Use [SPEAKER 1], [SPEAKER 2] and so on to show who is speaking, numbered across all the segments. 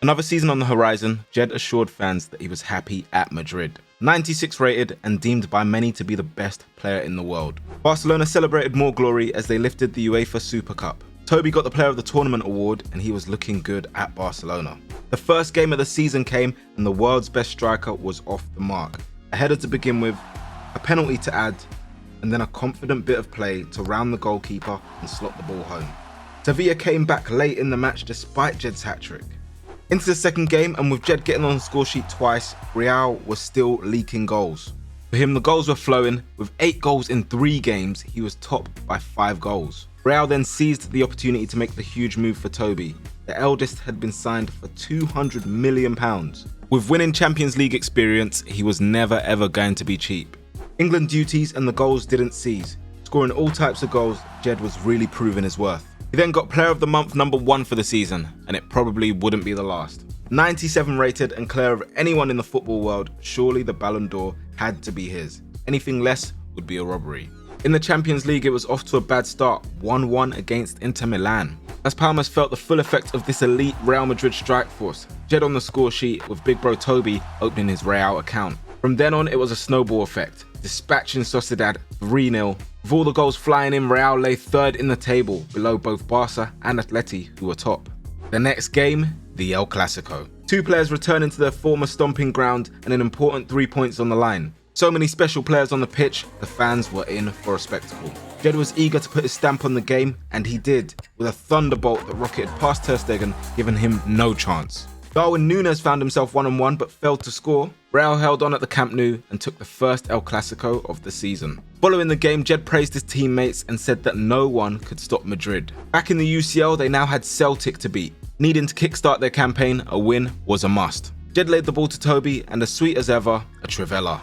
[SPEAKER 1] Another season on the horizon, Jed assured fans that he was happy at Madrid. 96 rated and deemed by many to be the best player in the world. Barcelona celebrated more glory as they lifted the UEFA Super Cup. Toby got the Player of the Tournament award and he was looking good at Barcelona. The first game of the season came and the world's best striker was off the mark. A header to begin with, a penalty to add, and then a confident bit of play to round the goalkeeper and slot the ball home. Sevilla came back late in the match despite Jed's hat-trick. Into the second game, and with Jed getting on the score sheet twice, Real was still leaking goals. For him, the goals were flowing. With 8 goals in 3 games, he was top by 5 goals. Real then seized the opportunity to make the huge move for Toby. The eldest had been signed for £200 million. With winning Champions League experience, he was never ever going to be cheap. England duties and the goals didn't cease. Scoring all types of goals, Jed was really proving his worth. He then got Player of the Month #1 for the season, and it probably wouldn't be the last. 97 rated and clear of anyone in the football world, surely the Ballon d'Or had to be his. Anything less would be a robbery. In the Champions League, it was off to a bad start, 1-1 against Inter Milan. Las Palmas felt the full effect of this elite Real Madrid strike force. Jed on the score sheet with big bro Toby opening his Real account. From then on, it was a snowball effect, dispatching Sociedad 3-0. With all the goals flying in, Real lay third in the table, below both Barca and Atleti, who were top. The next game, the El Clasico. 2 players returning to their former stomping ground and an important 3 points on the line. So many special players on the pitch, the fans were in for a spectacle. Jed was eager to put his stamp on the game, and he did, with a thunderbolt that rocketed past Ter Stegen, giving him no chance. Darwin Núñez found himself 1-on-1 but failed to score. Real held on at the Camp Nou and took the first El Clasico of the season. Following the game, Jed praised his teammates and said that no one could stop Madrid. Back in the UCL, they now had Celtic to beat. Needing to kickstart their campaign, a win was a must. Jed laid the ball to Toby and, as sweet as ever, a Trivela.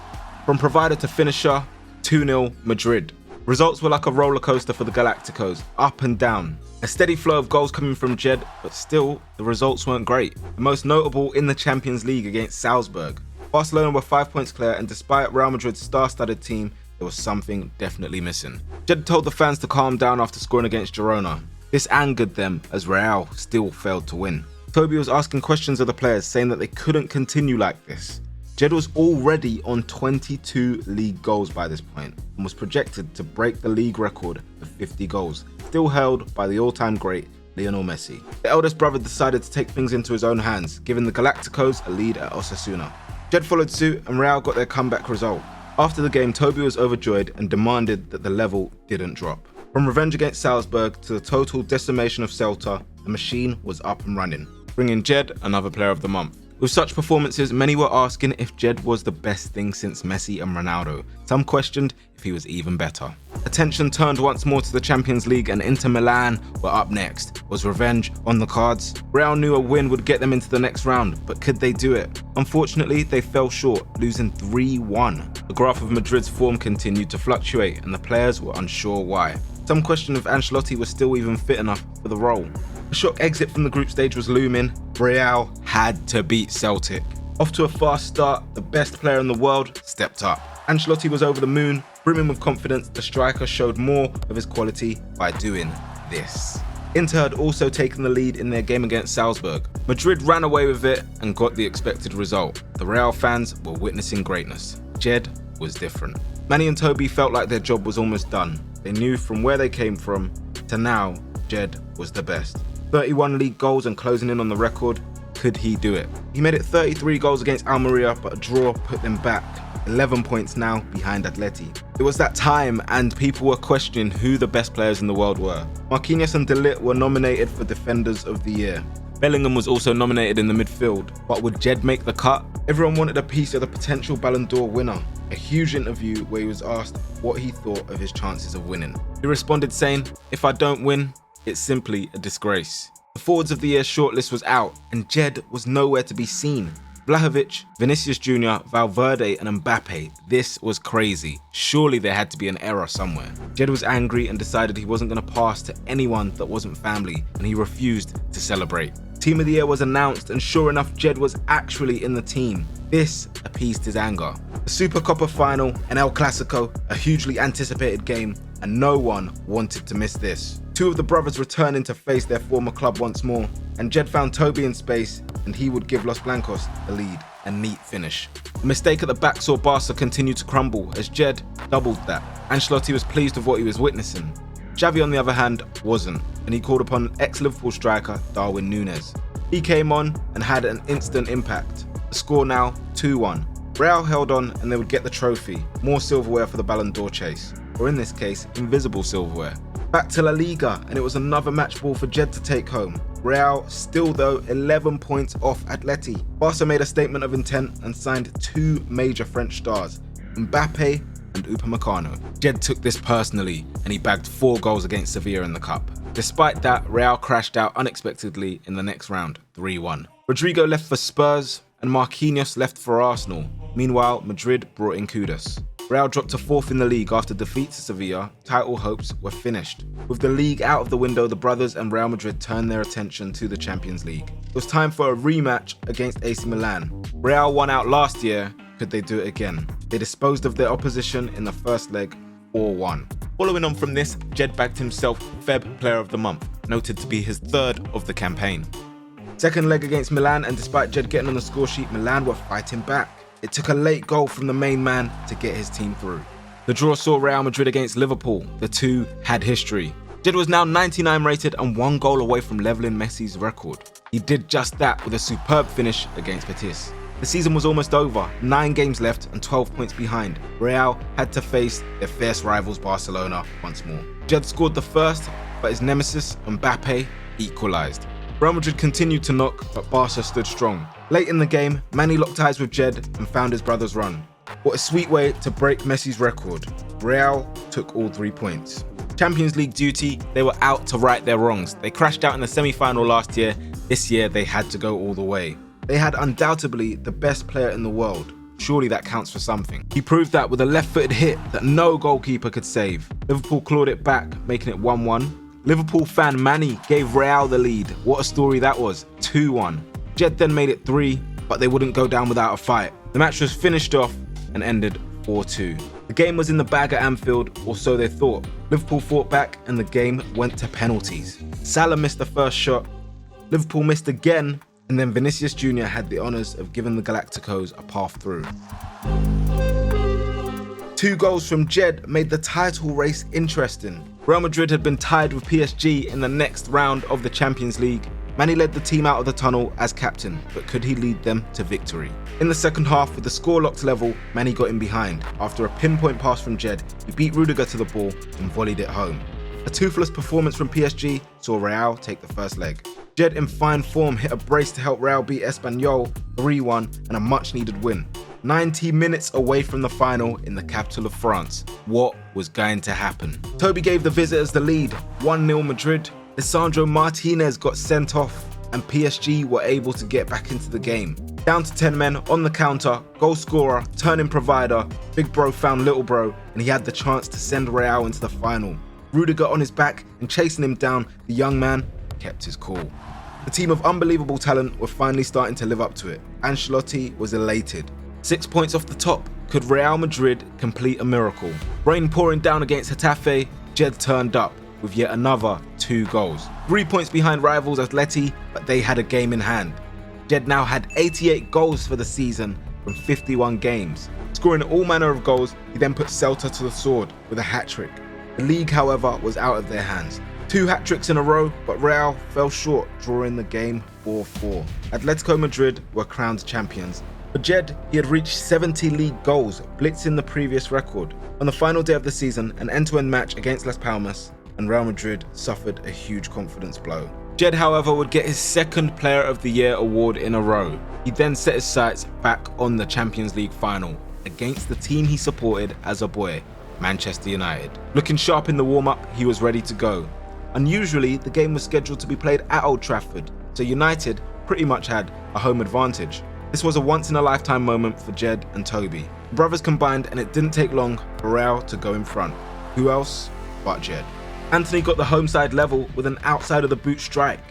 [SPEAKER 1] From provider to finisher, 2-0 Madrid. Results were like a roller coaster for the Galacticos, up and down. A steady flow of goals coming from Jed, but still, the results weren't great. The most notable in the Champions League against Salzburg. Barcelona were 5 points clear, and despite Real Madrid's star-studded team, there was something definitely missing. Jed told the fans to calm down after scoring against Girona. This angered them as Real still failed to win. Toby was asking questions of the players, saying that they couldn't continue like this. Jed was already on 22 league goals by this point and was projected to break the league record of 50 goals, still held by the all-time great Lionel Messi. The eldest brother decided to take things into his own hands, giving the Galacticos a lead at Osasuna. Jed followed suit and Real got their comeback result. After the game, Toby was overjoyed and demanded that the level didn't drop. From revenge against Salzburg to the total decimation of Celta, the machine was up and running, bringing Jed another Player of the Month. With such performances, many were asking if Jed was the best thing since Messi and Ronaldo. Some questioned if he was even better. Attention turned once more to the Champions League and Inter Milan were up next. Was revenge on the cards? Real knew a win would get them into the next round, but could they do it? Unfortunately, they fell short, losing 3-1. The graph of Madrid's form continued to fluctuate and the players were unsure why. Some questioned if Ancelotti was still even fit enough for the role. A shock exit from the group stage was looming. Real had to beat Celtic. Off to a fast start, the best player in the world stepped up. Ancelotti was over the moon. Brimming with confidence, the striker showed more of his quality by doing this. Inter had also taken the lead in their game against Salzburg. Madrid ran away with it and got the expected result. The Real fans were witnessing greatness. Jed was different. Manny and Toby felt like their job was almost done. They knew from where they came from to now, Jed was the best. 31 league goals and closing in on the record. Could he do it? He made it 33 goals against Almeria, but a draw put them back. 11 points now behind Atleti. It was that time and people were questioning who the best players in the world were. Marquinhos and De Ligt were nominated for Defenders of the Year. Bellingham was also nominated in the midfield, but would Jed make the cut? Everyone wanted a piece of the potential Ballon d'Or winner. A huge interview where he was asked what he thought of his chances of winning. He responded saying, "If I don't win, it's simply a disgrace." The Forwards of the Year shortlist was out and Jed was nowhere to be seen. Vlahovic, Vinicius Jr., Valverde and Mbappe. This was crazy. Surely there had to be an error somewhere. Jed was angry and decided he wasn't going to pass to anyone that wasn't family, and he refused to celebrate. Team of the Year was announced and sure enough Jed was actually in the team. This appeased his anger. The Super Copa final and El Clasico, a hugely anticipated game, and no one wanted to miss this. Two of the brothers returning to face their former club once more, and Jed found Toby in space, and he would give Los Blancos the lead. A neat finish. The mistake at the back saw Barca continue to crumble as Jed doubled that. Ancelotti was pleased with what he was witnessing. Xavi, on the other hand, wasn't, and he called upon ex-Liverpool striker Darwin Núñez. He came on and had an instant impact. The score now 2-1. Real held on and they would get the trophy, more silverware for the Ballon d'Or chase, or in this case, invisible silverware. Back to La Liga, and it was another match ball for Jed to take home. Real still though 11 points off Atleti. Barca made a statement of intent and signed two major French stars, Mbappe and Upamecano. Jed took this personally and he bagged 4 goals against Sevilla in the cup. Despite that, Real crashed out unexpectedly in the next round, 3-1. Rodrigo left for Spurs and Marquinhos left for Arsenal. Meanwhile, Madrid brought in Kudus. Real dropped to 4th in the league after defeat to Sevilla. Title hopes were finished. With the league out of the window, the brothers and Real Madrid turned their attention to the Champions League. It was time for a rematch against AC Milan. Real won out last year. Could they do it again? They disposed of their opposition in the first leg 4-1. Following on from this, Jed bagged himself Feb Player of the Month, noted to be his 3rd of the campaign. Second leg against Milan, and despite Jed getting on the score sheet, Milan were fighting back. It took a late goal from the main man to get his team through. The draw saw Real Madrid against Liverpool. The two had history. Jed was now 99 rated and 1 goal away from leveling Messi's record. He did just that with a superb finish against Betis. The season was almost over, 9 games left and 12 points behind. Real had to face their fierce rivals Barcelona once more. Jed scored the first, but his nemesis Mbappe equalised. Real Madrid continued to knock, but Barca stood strong. Late in the game, Manny locked eyes with Jed and found his brother's run. What a sweet way to break Messi's record. Real took all 3 points. Champions League duty, they were out to right their wrongs. They crashed out in the semi-final last year. This year, they had to go all the way. They had undoubtedly the best player in the world. Surely that counts for something. He proved that with a left-footed hit that no goalkeeper could save. Liverpool clawed it back, making it 1-1. Liverpool fan Manny gave Real the lead. What a story that was, 2-1. Jed then made it 3, but they wouldn't go down without a fight. The match was finished off and ended 4-2. The game was in the bag at Anfield, or so they thought. Liverpool fought back and the game went to penalties. Salah missed the first shot, Liverpool missed again, and then Vinicius Jr. had the honours of giving the Galacticos a path through. 2 goals from Jed made the title race interesting. Real Madrid had been tied with PSG in the next round of the Champions League. Manny led the team out of the tunnel as captain, but could he lead them to victory? In the second half, with the score locked level, Manny got in behind. After a pinpoint pass from Jed, he beat Rudiger to the ball and volleyed it home. A toothless performance from PSG saw Real take the first leg. Jed, in fine form, hit a brace to help Real beat Espanyol 3-1 and a much-needed win. 90 minutes away from the final in the capital of France. What was going to happen? Toby gave the visitors the lead, 1-0 Madrid. Lisandro Martinez got sent off and PSG were able to get back into the game. Down to 10 men on the counter, goal scorer, turning provider, big bro found little bro, and he had the chance to send Real into the final. Rudiger on his back and chasing him down, the young man kept his cool. The team of unbelievable talent were finally starting to live up to it. Ancelotti was elated. 6 points off the top. Could Real Madrid complete a miracle? Rain pouring down against Getafe, Jed turned up with yet another 2 goals. 3 points behind rivals Atleti, but they had a game in hand. Jed now had 88 goals for the season from 51 games. Scoring all manner of goals, he then put Celta to the sword with a hat-trick. The league, however, was out of their hands. 2 hat-tricks in a row, but Real fell short, drawing the game 4-4. Atletico Madrid were crowned champions. For Jed, he had reached 70 league goals, blitzing the previous record. On the final day of the season, an end-to-end match against Las Palmas, and Real Madrid suffered a huge confidence blow. Jed, however, would get his 2nd Player of the Year award in a row. He then set his sights back on the Champions League final, against the team he supported as a boy, Manchester United. Looking sharp in the warm-up, he was ready to go. Unusually, the game was scheduled to be played at Old Trafford, so United pretty much had a home advantage. This was a once-in-a-lifetime moment for Jed and Toby. The brothers combined and it didn't take long for Real to go in front. Who else but Jed? Anthony got the home side level with an outside-of-the-boot strike.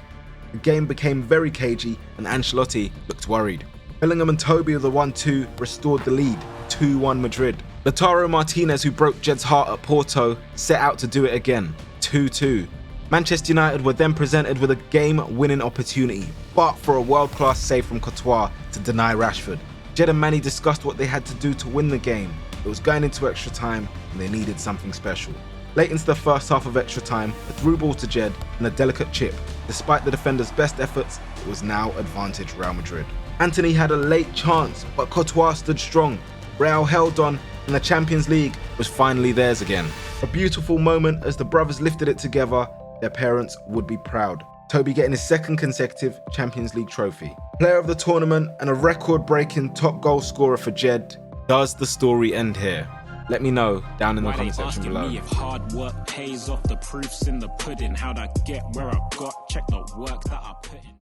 [SPEAKER 1] The game became very cagey and Ancelotti looked worried. Bellingham and Toby with the 1-2 restored the lead, 2-1 Madrid. Lautaro Martinez, who broke Jed's heart at Porto, set out to do it again, 2-2. Manchester United were then presented with a game-winning opportunity, but for a world-class save from Courtois to deny Rashford. Jed and Manny discussed what they had to do to win the game. It was going into extra time and they needed something special. Late into the first half of extra time, a through ball to Jed and a delicate chip. Despite the defender's best efforts, it was now advantage Real Madrid. Antony had a late chance, but Courtois stood strong. Real held on and the Champions League was finally theirs again. A beautiful moment as the brothers lifted it together. Their parents would be proud. Toby getting his second consecutive Champions League trophy. Player of the tournament and a record-breaking top goal scorer for Jed. Does the story end here? Let me know down in the comment section below.
[SPEAKER 2] Me if hard work pays off, the proof's in the pudding. How'd I get where I got? Check the work that I put in.